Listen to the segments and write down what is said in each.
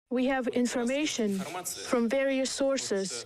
We have information from various sources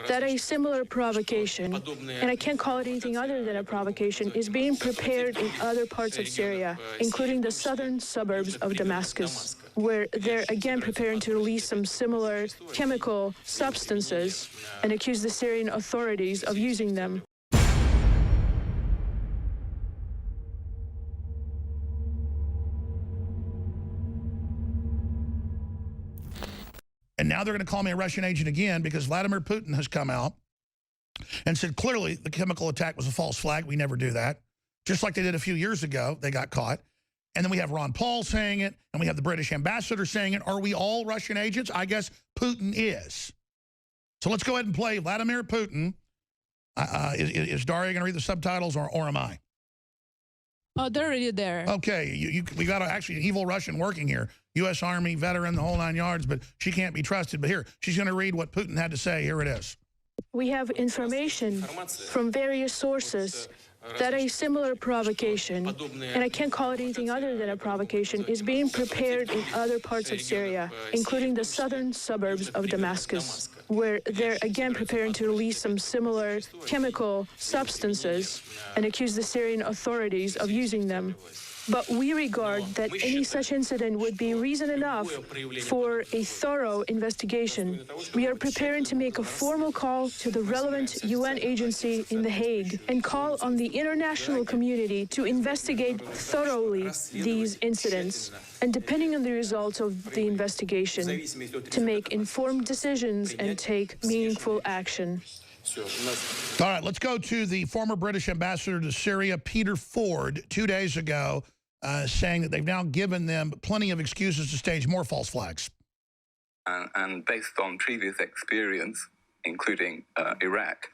that a similar provocation, and I can't call it anything other than a provocation, is being prepared in other parts of Syria, including the southern suburbs of Damascus, where they're again preparing to release some similar chemical substances and accuse the Syrian authorities of using them. And now they're going to call me a Russian agent again because Vladimir Putin has come out and said clearly the chemical attack was a false flag. We never do that. Just like they did a few years ago, they got caught. And then we have Ron Paul saying it, and we have the British ambassador saying it. Are we all Russian agents? I guess Putin is. So let's go ahead and play Vladimir Putin. Is Daria going to read the subtitles, or am I? Oh, they're already there. Okay, we got actually an evil Russian working here. U.S. Army veteran, the whole 9 yards, but she can't be trusted. But here, she's going to read what Putin had to say. Here it is. We have information from various sources that a similar provocation, and I can't call it anything other than a provocation, is being prepared in other parts of Syria, including the southern suburbs of Damascus, where they're again preparing to release some similar chemical substances and accuse the Syrian authorities of using them. But we regard that any such incident would be reason enough for a thorough investigation. We are preparing to make a formal call to the relevant UN agency in The Hague and call on the international community to investigate thoroughly these incidents, and depending on the results of the investigation, to make informed decisions and take meaningful action. All right, let's go to the former British ambassador to Syria, Peter Ford, 2 days ago, saying that they've now given them plenty of excuses to stage more false flags. And based on previous experience, including Iraq,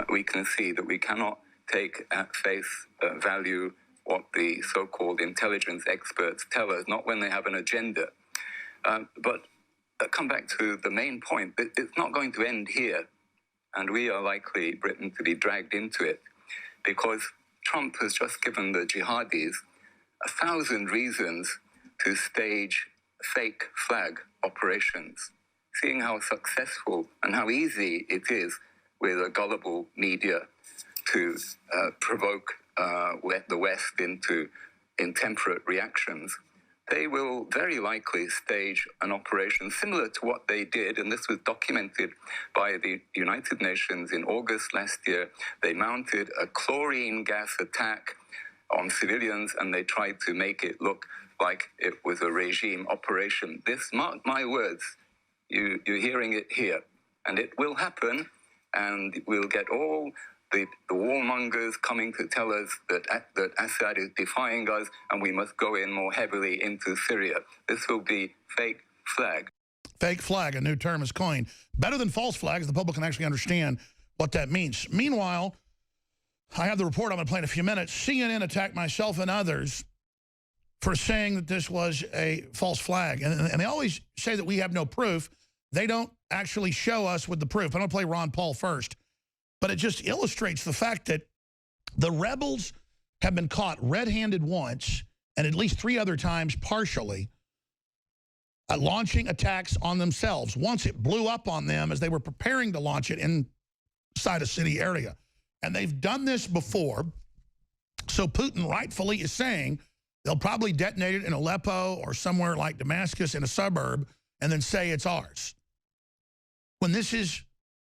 we can see that we cannot take at face value what the so-called intelligence experts tell us, not when they have an agenda. But come back to the main point. It's not going to end here, and we are likely, Britain, to be dragged into it, because Trump has just given the jihadis 1,000 reasons to stage fake flag operations, seeing how successful and how easy it is with a gullible media to provoke the West into intemperate reactions. They will very likely stage an operation similar to what they did, and this was documented by the United Nations in August last year. They mounted a chlorine gas attack on civilians, and they tried to make it look like it was a regime operation. This, mark my words, you're hearing it here, and it will happen, and we'll get all the warmongers coming to tell us that Assad is defying us and we must go in more heavily into Syria. This will be fake flag. Fake flag, a new term is coined. Better than false flags, the public can actually understand what that means. Meanwhile, I have the report I'm going to play in a few minutes. CNN attacked myself and others for saying that this was a false flag. And they always say that we have no proof. They don't actually show us with the proof. I'm going to play Ron Paul first. But it just illustrates the fact that the rebels have been caught red-handed once, and at least 3 other times partially, launching attacks on themselves. Once it blew up on them as they were preparing to launch it inside a city area. And they've done this before, so Putin rightfully is saying they'll probably detonate it in Aleppo or somewhere like Damascus in a suburb and then say it's ours. When this is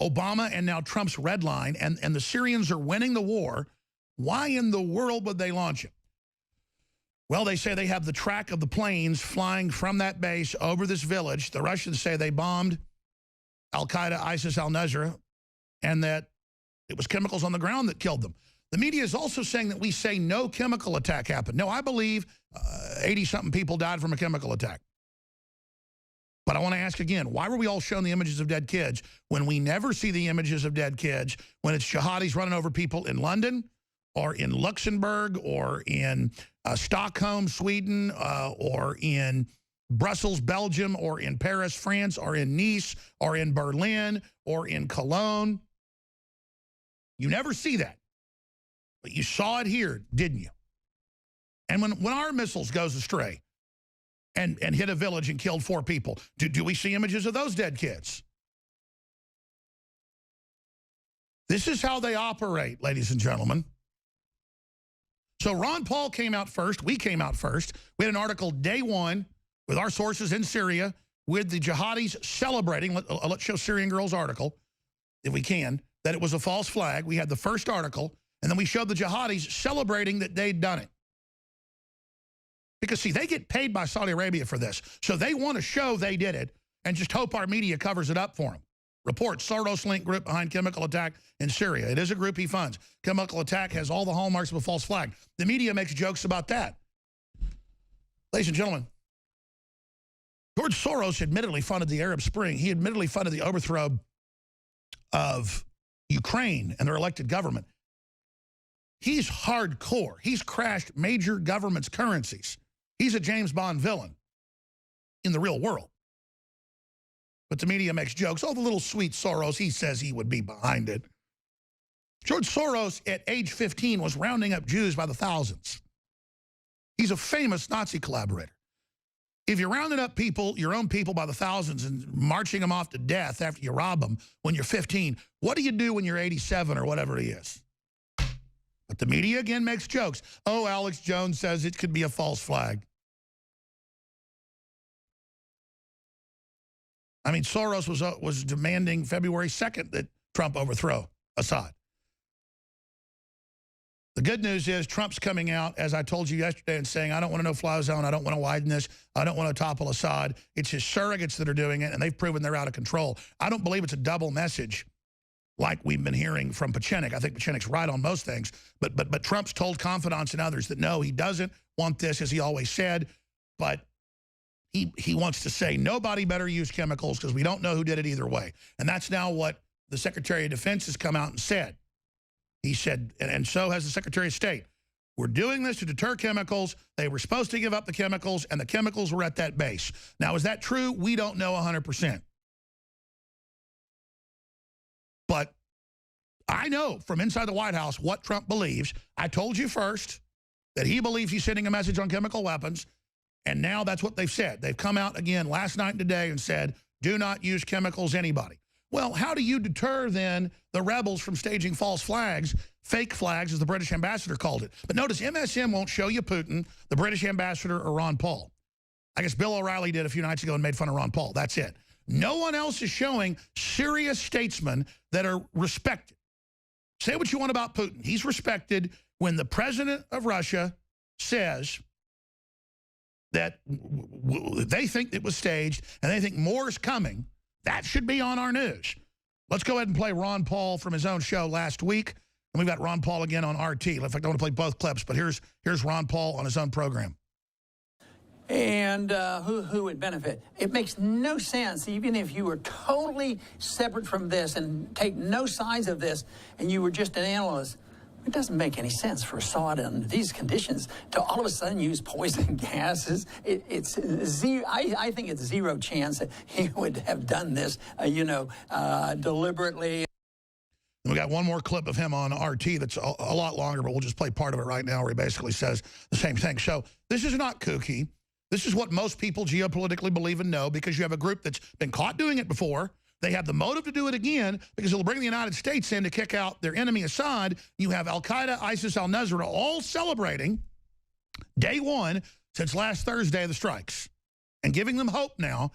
Obama and now Trump's red line, and the Syrians are winning the war, why in the world would they launch it? Well, they say they have the track of the planes flying from that base over this village. The Russians say they bombed Al-Qaeda, ISIS, al-Nusra, and that it was chemicals on the ground that killed them. The media is also saying that we say no chemical attack happened. No, I believe 80-something people died from a chemical attack. But I want to ask again, why were we all shown the images of dead kids when we never see the images of dead kids when it's jihadis running over people in London or in Luxembourg or in Stockholm, Sweden, or in Brussels, Belgium, or in Paris, France, or in Nice, or in Berlin, or in Cologne? You never see that. But you saw it here, didn't you? And when our missiles goes astray, and hit a village and killed 4 people. Do we see images of those dead kids? This is how they operate, ladies and gentlemen. So Ron Paul came out first. We came out first. We had an article day one with our sources in Syria with the jihadis celebrating. Let's show Syrian Girl's article, if we can, that it was a false flag. We had the first article, and then we showed the jihadis celebrating that they'd done it. Because, see, they get paid by Saudi Arabia for this. So they want to show they did it and just hope our media covers it up for them. Report, Soros-linked group behind chemical attack in Syria. It is a group he funds. Chemical attack has all the hallmarks of a false flag. The media makes jokes about that. Ladies and gentlemen, George Soros admittedly funded the Arab Spring. He admittedly funded the overthrow of Ukraine and their elected government. He's hardcore. He's crashed major governments' currencies. He's a James Bond villain in the real world. But the media makes jokes. Oh, the little sweet Soros, he says he would be behind it. George Soros, at age 15, was rounding up Jews by the thousands. He's a famous Nazi collaborator. If you're rounding up people, your own people, by the thousands and marching them off to death after you rob them when you're 15, what do you do when you're 87 or whatever he is? But the media, again, makes jokes. Oh, Alex Jones says it could be a false flag. I mean, Soros was demanding February 2nd that Trump overthrow Assad. The good news is Trump's coming out, as I told you yesterday, and saying, I don't want a no-fly zone. I don't want to widen this. I don't want to topple Assad. It's his surrogates that are doing it, and they've proven they're out of control. I don't believe it's a double message like we've been hearing from Pachenik. I think Pachenik's right on most things. But Trump's told confidants and others that, no, he doesn't want this, as he always said. But he wants to say nobody better use chemicals because we don't know who did it either way. And that's now what the Secretary of Defense has come out and said. He said, and so has the Secretary of State, we're doing this to deter chemicals. They were supposed to give up the chemicals, and the chemicals were at that base. Now, is that true? We don't know 100%. But I know from inside the White House what Trump believes. I told you first that he believes he's sending a message on chemical weapons, and now that's what they've said. They've come out again last night and today and said, do not use chemicals, anybody. Well, how do you deter, then, the rebels from staging false flags, fake flags, as the British ambassador called it? But notice MSM won't show you Putin, the British ambassador, or Ron Paul. I guess Bill O'Reilly did a few nights ago and made fun of Ron Paul. That's it. No one else is showing serious statesmen that are respected. Say what you want about Putin. He's respected when the president of Russia says that they think it was staged and they think more is coming. That should be on our news. Let's go ahead and play Ron Paul from his own show last week. And we've got Ron Paul again on RT. In fact, I want to play both clips, but here's Ron Paul on his own program. And who would benefit? It makes no sense, even if you were totally separate from this and take no sides of this, and you were just an analyst. It doesn't make any sense for Assad under these conditions to all of a sudden use poison gases. It's zero. I think it's zero chance that he would have done this, deliberately. We got one more clip of him on RT that's a lot longer, but we'll just play part of it right now where he basically says the same thing. So this is not kooky. This is what most people geopolitically believe and know, because you have a group that's been caught doing it before. They have the motive to do it again because it'll bring the United States in to kick out their enemy Assad. You have Al-Qaeda, ISIS, al-Nusra all celebrating day one since last Thursday of the strikes and giving them hope now.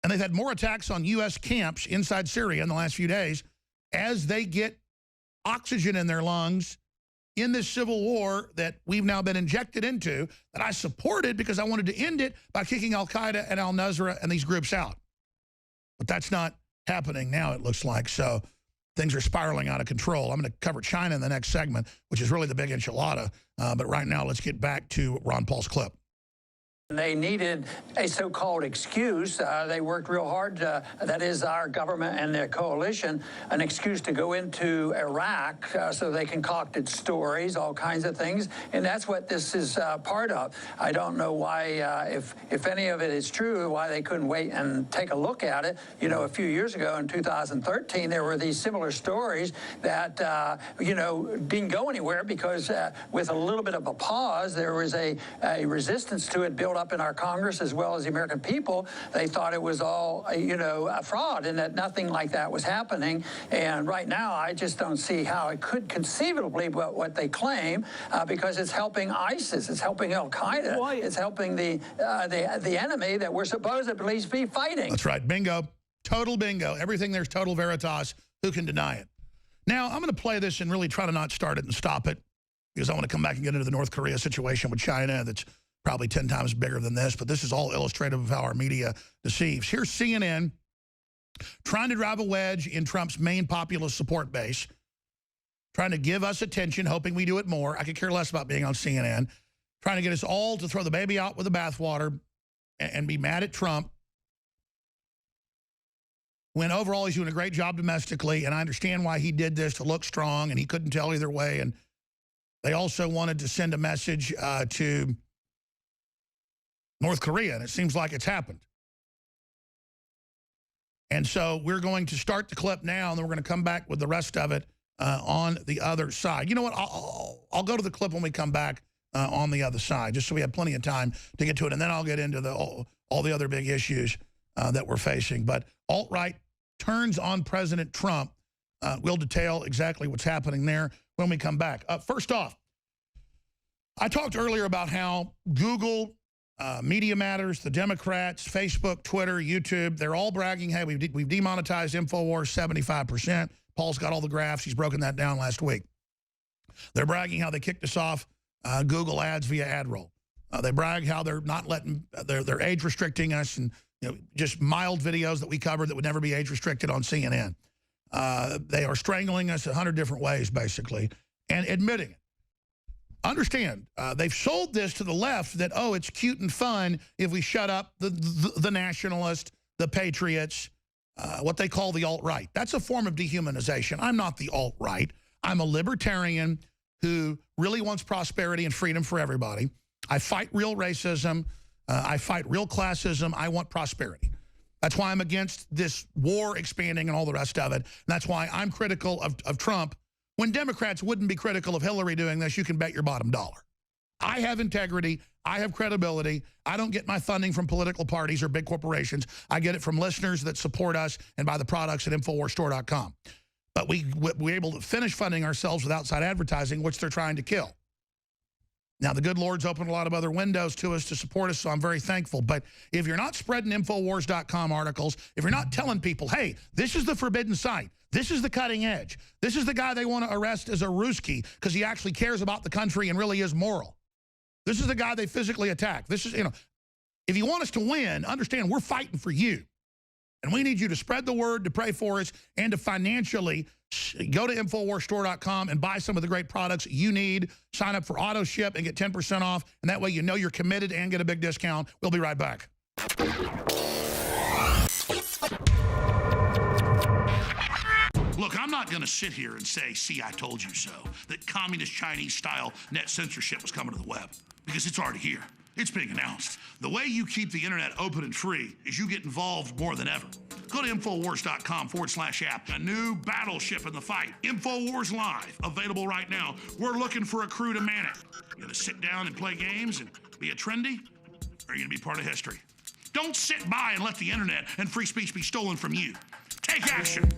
And they've had more attacks on U.S. camps inside Syria in the last few days as they get oxygen in their lungs in this civil war that we've now been injected into, that I supported because I wanted to end it by kicking Al-Qaeda and al-Nusra and these groups out. But that's not happening now, it looks like. So things are spiraling out of control. I'm going to cover China in the next segment, which is really the big enchilada. But right now, let's get back to Ron Paul's clip. They needed a so-called excuse. They worked real hard, that is our government and their coalition, an excuse to go into Iraq so they concocted stories, all kinds of things. And that's what this is part of. I don't know why, if any of it is true, why they couldn't wait and take a look at it. You know, a few years ago in 2013, there were these similar stories that, didn't go anywhere because with a little bit of a pause, there was a resistance to it built up in our Congress as well as the American people, they thought it was all, a fraud and that nothing like that was happening. And right now, I just don't see how it could conceivably be what they claim, because it's helping ISIS, it's helping Al Qaeda, it's helping the enemy that we're supposedly be fighting. That's right. Bingo. Total bingo. Everything there's total veritas. Who can deny it? Now, I'm going to play this and really try to not start it and stop it, because I want to come back and get into the North Korea situation with China that's probably 10 times bigger than this, but this is all illustrative of how our media deceives. Here's CNN trying to drive a wedge in Trump's main populist support base, trying to give us attention, hoping we do it more. I could care less about being on CNN, trying to get us all to throw the baby out with the bathwater and be mad at Trump, when overall he's doing a great job domestically, and I understand why he did this, to look strong, and he couldn't tell either way. And they also wanted to send a message to North Korea, and it seems like it's happened. And so we're going to start the clip now, and then we're going to come back with the rest of it on the other side. You know what? I'll go to the clip when we come back on the other side, just so we have plenty of time to get to it, and then I'll get into all the other big issues that we're facing. But alt-right turns on President Trump. We'll detail exactly what's happening there when we come back. First off, I talked earlier about how Google, Media Matters, the Democrats, Facebook, Twitter, YouTube, they're all bragging, hey, we've demonetized InfoWars 75%. Paul's got all the graphs. He's broken that down last week. They're bragging how they kicked us off Google ads via AdRoll. They brag how they're not letting, they're age restricting us, and just mild videos that we covered that would never be age restricted on CNN. They are strangling us 100 different ways, basically, and admitting it. Understand, they've sold this to the left that, oh, it's cute and fun if we shut up the nationalists, the patriots, what they call the alt-right. That's a form of dehumanization. I'm not the alt-right. I'm a libertarian who really wants prosperity and freedom for everybody. I fight real racism. I fight real classism. I want prosperity. That's why I'm against this war expanding and all the rest of it. And that's why I'm critical of Trump. When Democrats wouldn't be critical of Hillary doing this, you can bet your bottom dollar. I have integrity. I have credibility. I don't get my funding from political parties or big corporations. I get it from listeners that support us and buy the products at InfoWarsStore.com. But we're able to finish funding ourselves with outside advertising, which they're trying to kill. Now, the good Lord's opened a lot of other windows to us to support us, so I'm very thankful. But if you're not spreading InfoWars.com articles, if you're not telling people, hey, this is the forbidden site, this is the cutting edge, this is the guy they want to arrest as a Ruski because he actually cares about the country and really is moral. This is the guy they physically attack. This is, if you want us to win, understand we're fighting for you. And we need you to spread the word, to pray for us, and to financially go to InfoWarsStore.com and buy some of the great products you need. Sign up for auto ship and get 10% off. And that way you know you're committed and get a big discount. We'll be right back. Look, I'm not going to sit here and say, see, I told you so, that communist Chinese-style net censorship was coming to the web, because it's already here. It's being announced. The way you keep the internet open and free is you get involved more than ever. Go to InfoWars.com/app. A new battleship in the fight. InfoWars Live, available right now. We're looking for a crew to man it. You gonna sit down and play games and be a trendy? Or are you gonna be part of history? Don't sit by and let the internet and free speech be stolen from you. Take action.